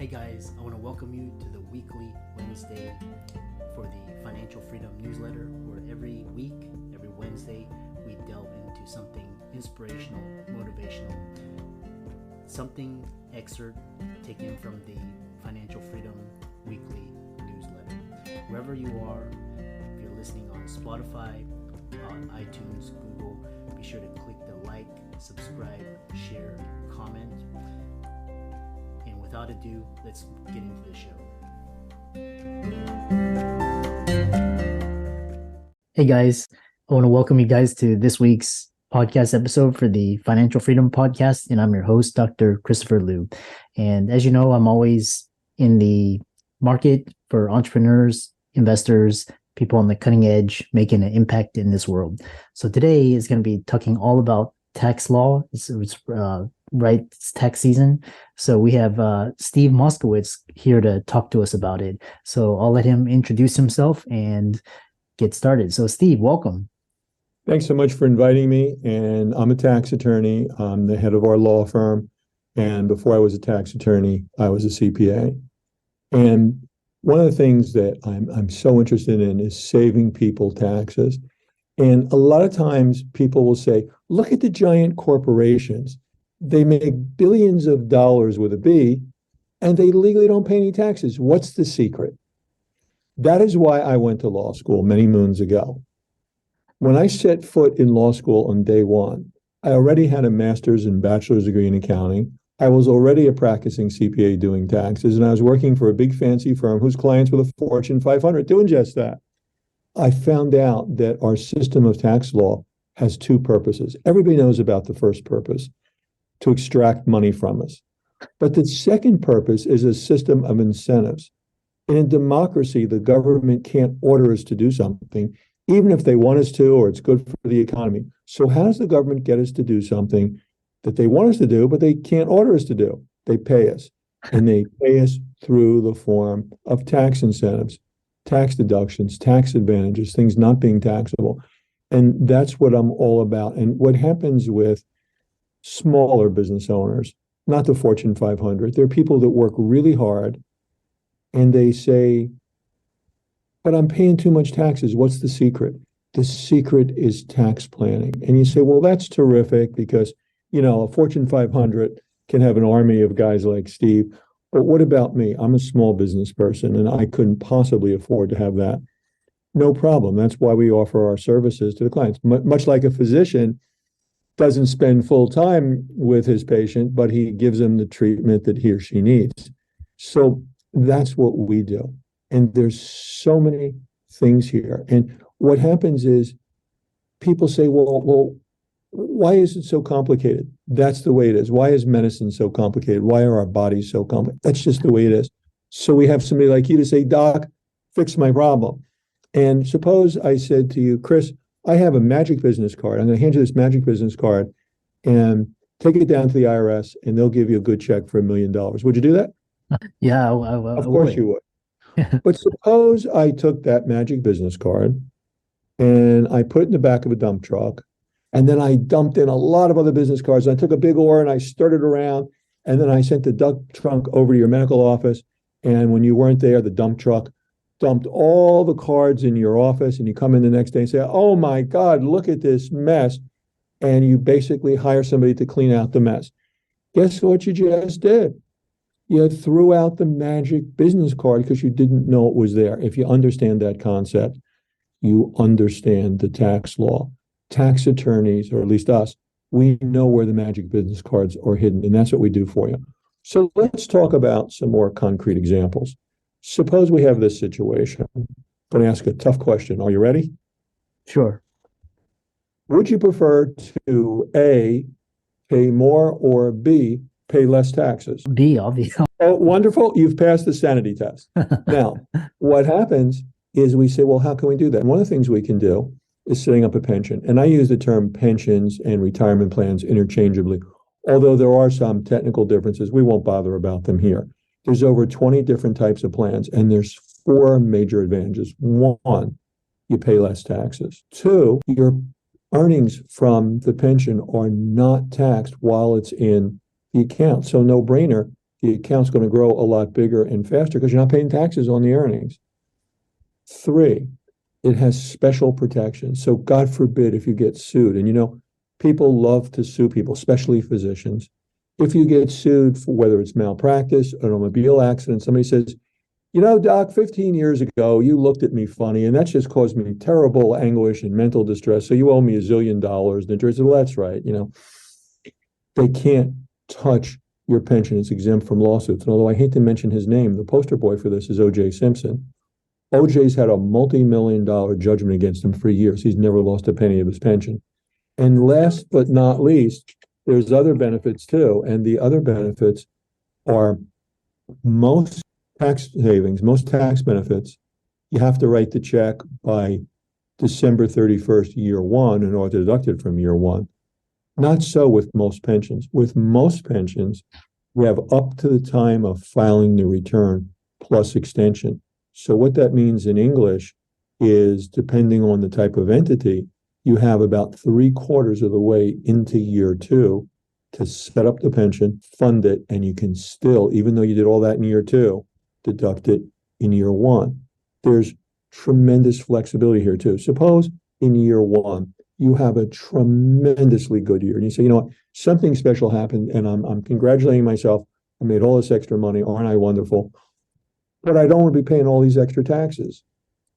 Hey guys, I want to welcome you to the weekly Wednesday for the Financial Freedom newsletter, where every week, every Wednesday, we delve into something inspirational, motivational, something excerpt taken from the Financial Freedom weekly newsletter. Wherever you are, if you're listening on Spotify, on iTunes, Google, be sure to click the like, subscribe, share, comment. And without ado, let's get into the show. Hey guys, I want to welcome you guys to this week's podcast episode for the Financial Freedom Podcast, and I'm your host, Dr. Christopher Liu. And as you know, I'm always in the market for entrepreneurs, investors, people on the cutting edge, making an impact in this world. So today is going to be talking all about tax law. It's tax season. So we have Steve Moskowitz here to talk to us about it. So I'll let him introduce himself and get started. So Steve, welcome. Thanks so much for inviting me. And I'm a tax attorney. I'm the head of our law firm. And before I was a tax attorney, I was a CPA. And one of the things that I'm so interested in is saving people taxes. And a lot of times people will say, look at the giant corporations. They make billions of dollars with a B, and they legally don't pay any taxes. What's the secret? That is why I went to law school many moons ago. When I set foot in law school on day one, I already had a master's and bachelor's degree in accounting. I was already a practicing CPA doing taxes, and I was working for a big fancy firm whose clients were the Fortune 500 doing just that. I found out that our system of tax law has two purposes. Everybody knows about the first purpose, to extract money from us. But the second purpose is a system of incentives. In a democracy, the government can't order us to do something, even if they want us to, or it's good for the economy. So how does the government get us to do something that they want us to do, but they can't order us to do? They pay us. And they pay us through the form of tax incentives, tax deductions, tax advantages, things not being taxable. And that's what I'm all about. And what happens with smaller business owners, not the Fortune 500. They're people that work really hard and they say, but I'm paying too much taxes. What's the secret? The secret is tax planning. And you say, well, that's terrific because, a Fortune 500 can have an army of guys like Steve. But what about me? I'm a small business person and I couldn't possibly afford to have that. No problem. That's why we offer our services to the clients. Much like a physician doesn't spend full time with his patient, but he gives him the treatment that he or she needs. So that's what we do. And there's so many things here. And what happens is people say, well, why is it so complicated? That's the way it is. Why is medicine so complicated? Why are our bodies so complicated? That's just the way it is. So we have somebody like you to say, Doc, fix my problem. And suppose I said to you, Chris, I have a magic business card. I'm going to hand you this magic business card and take it down to the IRS and they'll give you a good check for $1 million. Would you do that? Yeah, Of course you would. But suppose I took that magic business card and I put it in the back of a dump truck and then I dumped in a lot of other business cards. I took a big oar and I stirred it around and then I sent the dump truck over to your medical office. And when you weren't there, the dump truck dumped all the cards in your office and you come in the next day and say, oh my God, look at this mess. And you basically hire somebody to clean out the mess. Guess what you just did? You threw out the magic business card because you didn't know it was there. If you understand that concept, you understand the tax law. Tax attorneys, or at least us, we know where the magic business cards are hidden, and that's what we do for you. So let's talk about some more concrete examples. Suppose we have this situation. I'm going to ask a tough question. Are you ready? Sure. Would you prefer to A, pay more, or B, pay less taxes? B, obviously. Oh, wonderful. You've passed the sanity test. Now, what happens is we say, well, how can we do that? And one of the things we can do is setting up a pension. And I use the term pensions and retirement plans interchangeably. Although there are some technical differences, we won't bother about them here. There's over 20 different types of plans, and there's 4 major advantages. 1, you pay less taxes. 2, your earnings from the pension are not taxed while it's in the account. So no brainer, the account's going to grow a lot bigger and faster because you're not paying taxes on the earnings. 3, it has special protection. So God forbid if you get sued, and people love to sue people, especially physicians. If you get sued for whether it's malpractice, an automobile accident, somebody says, Doc, 15 years ago, you looked at me funny, and that's just caused me terrible anguish and mental distress. So you owe me $1 zillion. And the jury said, well, that's right. They can't touch your pension. It's exempt from lawsuits. And although I hate to mention his name, the poster boy for this is O.J. Simpson. O.J.'s had a multi-million-dollar judgment against him for years. He's never lost a penny of his pension. And last but not least, there's other benefits too. And the other benefits are most tax savings, most tax benefits. You have to write the check by December 31st, year one, in order to deduct it from year one. Not so with most pensions. With most pensions, we have up to the time of filing the return plus extension. So what that means in English is, depending on the type of entity, you have about 3/4 of the way into year two to set up the pension, fund it, and you can still, even though you did all that in year two, deduct it in year one. There's tremendous flexibility here too. Suppose in year one, you have a tremendously good year and you say, something special happened and I'm congratulating myself. I made all this extra money. Aren't I wonderful? But I don't want to be paying all these extra taxes.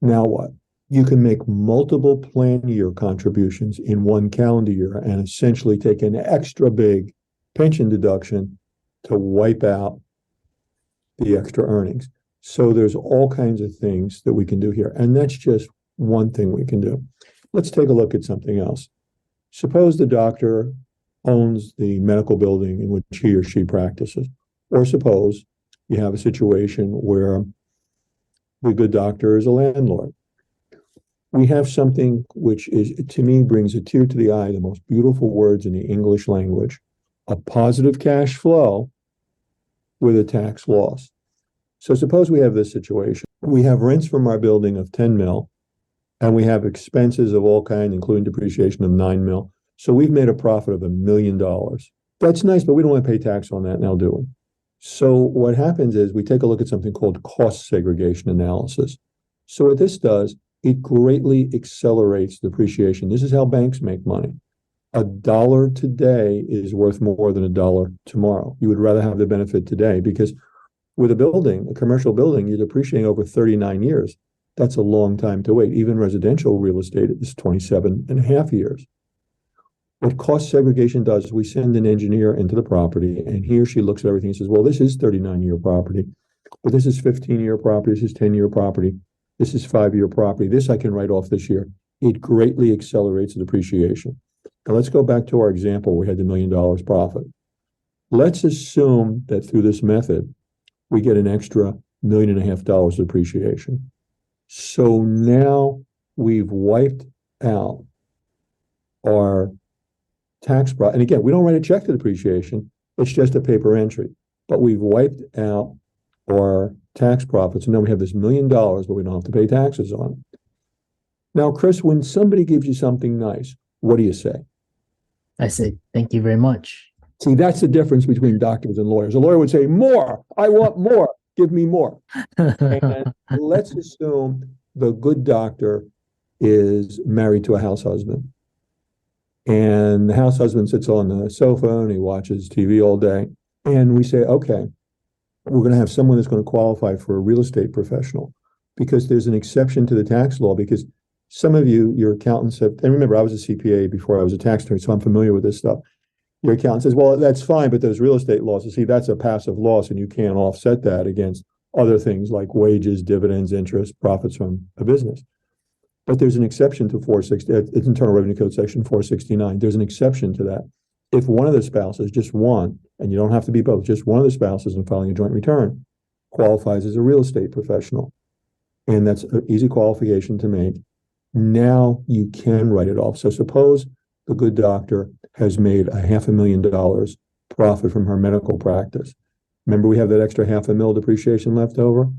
Now what? You can make multiple plan year contributions in one calendar year and essentially take an extra big pension deduction to wipe out the extra earnings. So there's all kinds of things that we can do here. And that's just one thing we can do. Let's take a look at something else. Suppose the doctor owns the medical building in which he or she practices. Or suppose you have a situation where the good doctor is a landlord. We have something which is, to me, brings a tear to the eye, the most beautiful words in the English language: a positive cash flow with a tax loss. So suppose we have this situation. We have rents from our building of 10 mil, and we have expenses of all kinds, including depreciation of 9 mil. So we've made a profit of $1 million. That's nice, but we don't want to pay tax on that now, do we? So what happens is we take a look at something called cost segregation analysis. So what this does, it greatly accelerates depreciation. This is how banks make money. $1 today is worth more than $1 tomorrow. You would rather have the benefit today because with a building, a commercial building, you're depreciating over 39 years. That's a long time to wait. Even residential real estate is 27 and a half years. What cost segregation does is we send an engineer into the property and he or she looks at everything and says, well, this is 39-year property, but this is 15-year property, this is 10-year property, this is 5-year property, this I can write off this year. It greatly accelerates the depreciation. Now let's go back to our example where we had the $1 million profit. Let's assume that through this method, we get an extra $1.5 million depreciation. So now we've wiped out our tax profit. And again, we don't write a check to depreciation. It's just a paper entry. But we've wiped out our tax profits. And now we have this $1 million, but we don't have to pay taxes on it. Now, Chris, when somebody gives you something nice, what do you say? I say, thank you very much. See, that's the difference between doctors and lawyers. A lawyer would say, more. I want more. Give me more. And let's assume the good doctor is married to a house husband. And the house husband sits on the sofa and he watches TV all day. And we say, okay, we're going to have someone that's going to qualify for a real estate professional because there's an exception to the tax law because some of you, your accountants have, and remember, I was a CPA before I was a tax attorney, so I'm familiar with this stuff. Your accountant says, well, that's fine, but those real estate losses, see, that's a passive loss and you can't offset that against other things like wages, dividends, interest, profits from a business. But there's an exception to 460, it's Internal Revenue Code section 469. There's an exception to that. If one of the spouses, just one, and you don't have to be both, just one of the spouses in filing a joint return qualifies as a real estate professional. And that's an easy qualification to make. Now you can write it off. So suppose the good doctor has made $500,000 profit from her medical practice. Remember, we have that extra $500,000 depreciation left over.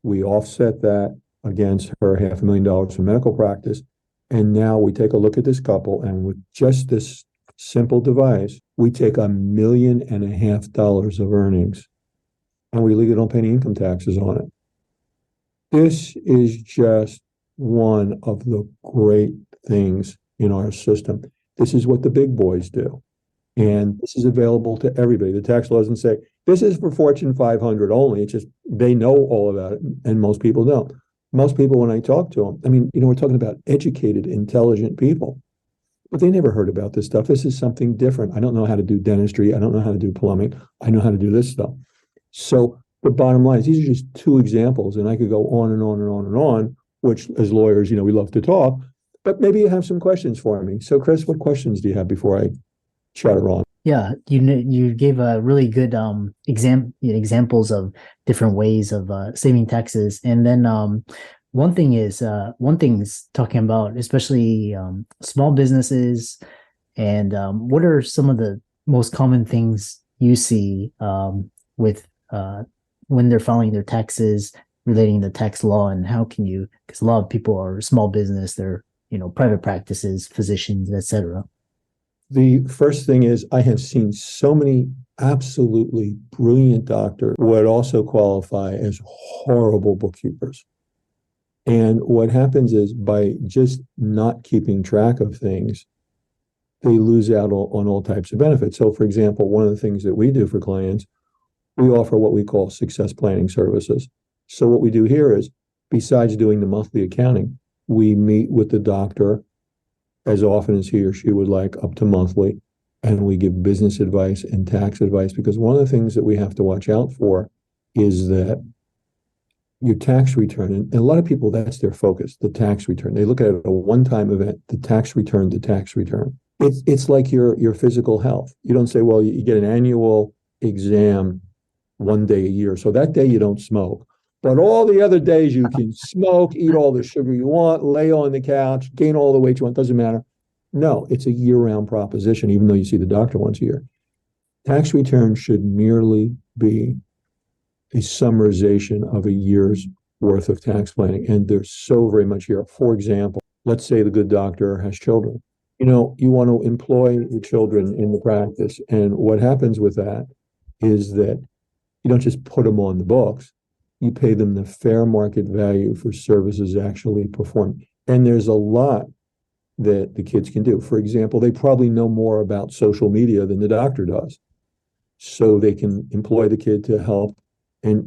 We offset that against her $500,000 from medical practice. And now we take a look at this couple, and with just this simple device, we take $1.5 million of earnings and we legally don't pay any income taxes on it. This is just one of the great things in our system. This is what the big boys do. And this is available to everybody. The tax law doesn't say this is for Fortune 500 only. It's just they know all about it, and most people don't. Most people, when I talk to them, I mean, we're talking about educated, intelligent people, but they never heard about this stuff. This is something different. I don't know how to do dentistry. I don't know how to do plumbing. I know how to do this stuff. So the bottom line is these are just two examples, and I could go on and on and on and on, which as lawyers, we love to talk, but maybe you have some questions for me. So Chris, what questions do you have before I chatter on? Yeah, you gave a really good examples of different ways of saving taxes, and then one thing's talking about especially small businesses, and what are some of the most common things you see with when they're filing their taxes relating to tax law, and how can you, because a lot of people are small business, they're private practices, physicians, etc. The first thing is I have seen so many absolutely brilliant doctors would also qualify as horrible bookkeepers. And what happens is by just not keeping track of things, they lose out on all types of benefits. So for example, one of the things that we do for clients, we offer what we call success planning services. So what we do here is, besides doing the monthly accounting, we meet with the doctor as often as he or she would like, up to monthly, and we give business advice and tax advice, because one of the things that we have to watch out for is that your tax return, and a lot of people, that's their focus, the tax return. They look at it a one-time event, the tax return, the tax return. It's like your physical health. You don't say, well, you get an annual exam one day a year, so that day you don't smoke. But all the other days you can smoke, eat all the sugar you want, lay on the couch, gain all the weight you want, doesn't matter. No, it's a year-round proposition, even though you see the doctor once a year. Tax return should merely be a summarization of a year's worth of tax planning. And there's so very much here. For example, let's say the good doctor has children. You want to employ the children in the practice. And what happens with that is that you don't just put them on the books. You pay them the fair market value for services actually performed. And there's a lot that the kids can do. For example, they probably know more about social media than the doctor does. So they can employ the kid to help. And,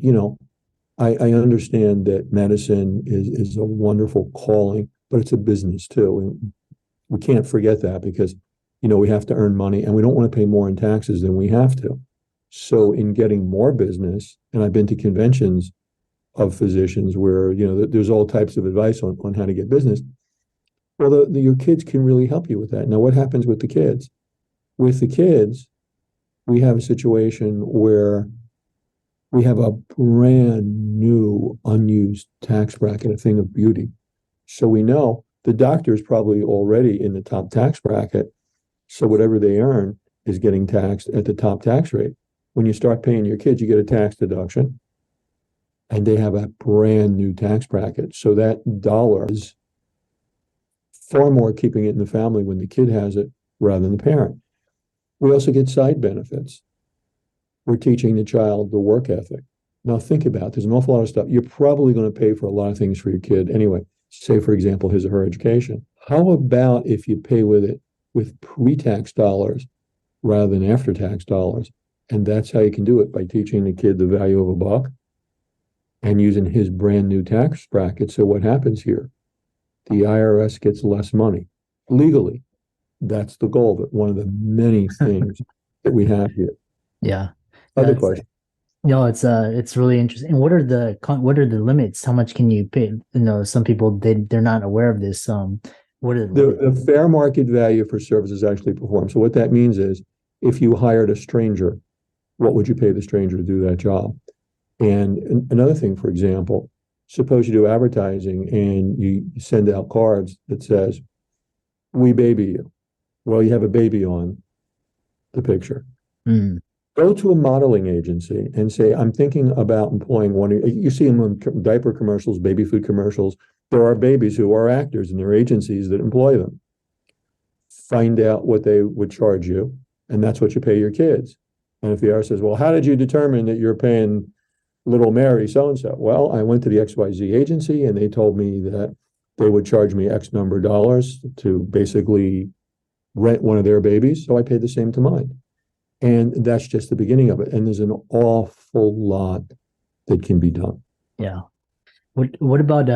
I understand that medicine is a wonderful calling, but it's a business too. And we can't forget that, because, we have to earn money and we don't want to pay more in taxes than we have to. So in getting more business, and I've been to conventions of physicians where, there's all types of advice on how to get business. Well, your kids can really help you with that. Now, what happens with the kids? With the kids, we have a situation where we have a brand new unused tax bracket, a thing of beauty. So we know the doctor is probably already in the top tax bracket. So whatever they earn is getting taxed at the top tax rate. When you start paying your kids, you get a tax deduction, and they have a brand new tax bracket. So that dollar is far more keeping it in the family when the kid has it rather than the parent. We also get side benefits. We're teaching the child the work ethic. Now think about it. There's an awful lot of stuff. You're probably going to pay for a lot of things for your kid anyway. Say, for example, his or her education. How about if you pay with it with pre-tax dollars rather than after-tax dollars? And that's how you can do it, by teaching the kid the value of a buck and using his brand new tax bracket. So what happens here? The IRS gets less money legally. That's the goal, but one of the many things that we have here. Yeah. Other question. It's really interesting. What are the limits? How much can you pay? Some people they're not aware of this. What are the fair market value for services actually performed? So what that means is, if you hired a stranger, what would you pay the stranger to do that job? And another thing, for example, suppose you do advertising and you send out cards that says, "We baby you." Well, you have a baby on the picture. Mm. Go to a modeling agency and say, "I'm thinking about employing one." You see them in diaper commercials, baby food commercials. There are babies who are actors, and there are agencies that employ them. Find out what they would charge you, and that's what you pay your kids. And if the IRS says, "Well, how did you determine that you're paying little Mary so-and-so. Well, I went to the XYZ agency and they told me that they would charge me X number of dollars to basically rent one of their babies. So I paid the same to mine. And that's just the beginning of it. And there's an awful lot that can be done. Yeah. What about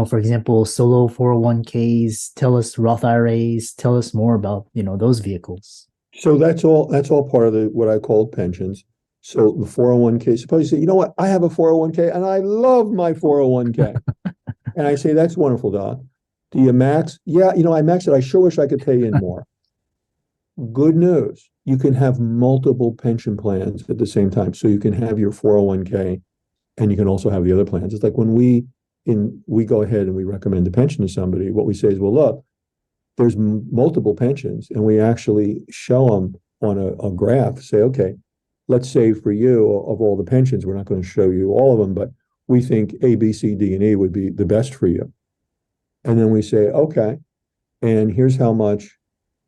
for example, solo 401ks? Tell us Roth IRAs. Tell us more about, those vehicles. So that's all part of what I call pensions. So the 401k, suppose you say, you know what, I have a 401k and I love my 401k. And I say, that's wonderful, Doc. Do you max? Yeah, I max it. I sure wish I could pay in more. Good news. You can have multiple pension plans at the same time. So you can have your 401k and you can also have the other plans. It's like when we go ahead and we recommend a pension to somebody, what we say is, well, look, there's multiple pensions, and we actually show them on a graph, say, okay, let's say for you, of all the pensions, we're not going to show you all of them, but we think A, B, C, D, and E would be the best for you. And then we say, okay, and here's how much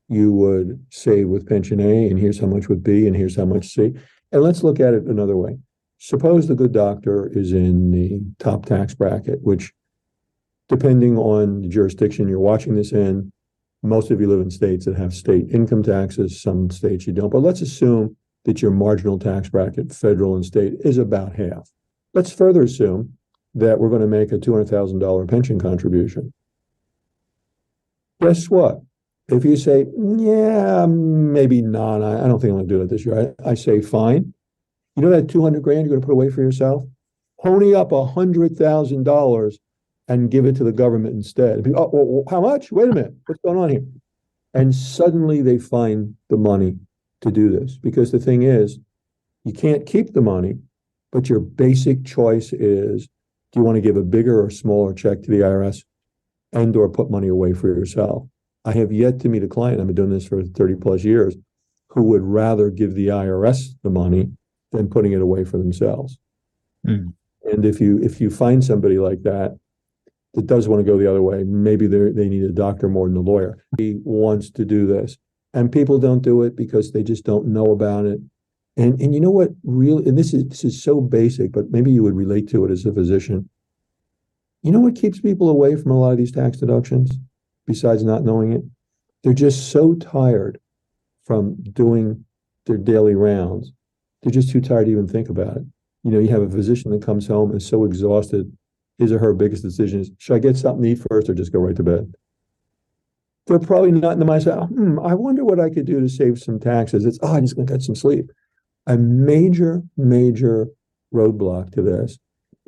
you would save with pension A, and here's how much with B, and here's how much C. And let's look at it another way. Suppose the good doctor is in the top tax bracket, which, depending on the jurisdiction you're watching this in, most of you live in states that have state income taxes, some states you don't. But let's assume that your marginal tax bracket, federal and state, is about half. Let's further assume that we're going to make a $200,000 pension contribution. Guess what? If you say, yeah, maybe not, I don't think I'm going to do it this year. I say, fine. You know that 200 grand you're going to put away for yourself? Pony up $100,000 and give it to the government instead. People, well, how much? Wait a minute. What's going on here? And suddenly they find the money to do this. Because the thing is, you can't keep the money, but your basic choice is, do you want to give a bigger or smaller check to the IRS and or put money away for yourself? I have yet to meet a client, I've been doing this for 30 plus years, who would rather give the IRS the money than putting it away for themselves. Mm. And if you find somebody like that does want to go the other way, maybe they need a doctor more than a lawyer. He wants to do this. And people don't do it because they just don't know about it. And you know what, really, and this is so basic, but maybe you would relate to it as a physician. You know what keeps people away from a lot of these tax deductions, besides not knowing it? They're just so tired from doing their daily rounds. They're just too tired to even think about it. You have a physician that comes home and is so exhausted, his or her biggest decision is, should I get something to eat first or just go right to bed? They're probably not in the mindset, I wonder what I could do to save some taxes. It's, I'm just going to get some sleep. A major, major roadblock to this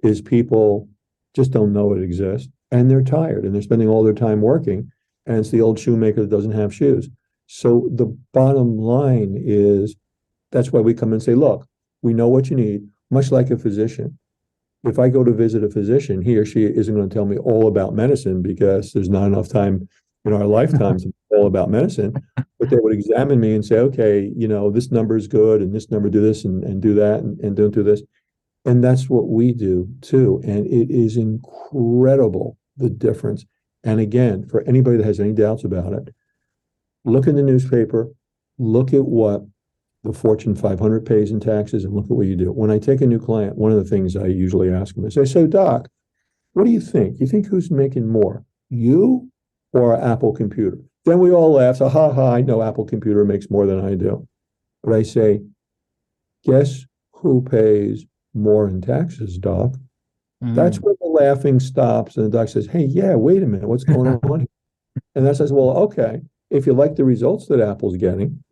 is people just don't know it exists, and they're tired, and they're spending all their time working, and it's the old shoemaker that doesn't have shoes. So the bottom line is, that's why we come and say, look, we know what you need, much like a physician. If I go to visit a physician, he or she isn't going to tell me all about medicine because there's not enough time in our lifetimes all about medicine, but they would examine me and say, okay, this number is good and this number do this and do that and don't do this. And that's what we do too. And it is incredible, the difference. And again, for anybody that has any doubts about it, look in the newspaper, look at what the Fortune 500 pays in taxes, and look at what you do. When I take a new client, one of the things I usually ask them is, I say, Doc, what do you think? You think who's making more, you or Apple Computer? Then we all laugh. So, I know Apple Computer makes more than I do. But I say, guess who pays more in taxes, Doc? That's where the laughing stops. And the doc says, hey, yeah, wait a minute. What's going on here? And that says, well, okay, if you like the results that Apple's getting,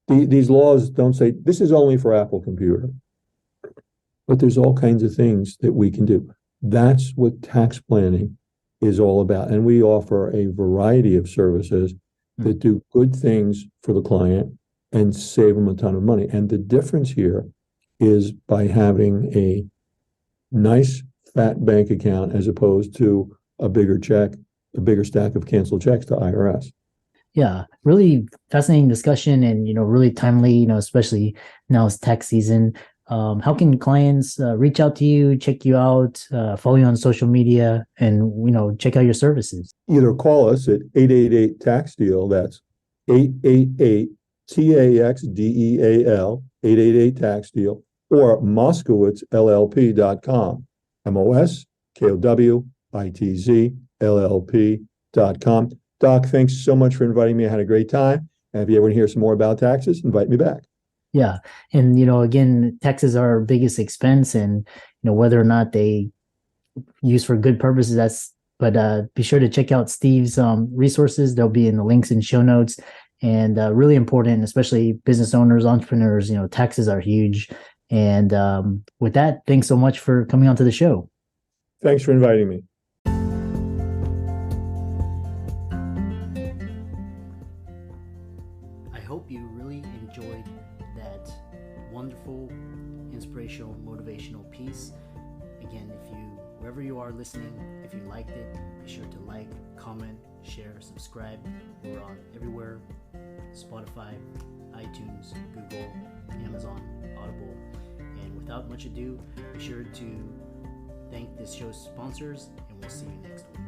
these laws don't say this is only for Apple Computer. But there's all kinds of things that we can do. That's what tax planning is all about. And we offer a variety of services that do good things for the client and save them a ton of money. And the difference here is by having a nice fat bank account as opposed to a bigger check, a bigger stack of canceled checks to IRS. Yeah, really fascinating discussion, and really timely, especially now it's tax season. How can clients reach out to you, check you out, follow you on social media, and check out your services? Either call us at 888 tax deal. That's 888 TAXDEAL 888 tax deal. or moskowitzllp.com. moskowitzllp.com. Doc, thanks so much for inviting me. I had a great time. And if you ever want to hear some more about taxes, invite me back. Yeah. And, again, taxes are our biggest expense, and, whether or not they use for good purposes, but be sure to check out Steve's resources. They'll be in the links and show notes, and really important, especially business owners, entrepreneurs, taxes are huge. And with that, thanks so much for coming onto the show. Thanks for inviting me. I hope you really enjoyed that wonderful, inspirational, motivational piece. Again, wherever you are listening, if you liked it, be sure to like, comment, share, subscribe. We're on everywhere: Spotify, iTunes, Google, Amazon, Audible. And without much ado, be sure to thank this show's sponsors, and we'll see you next week.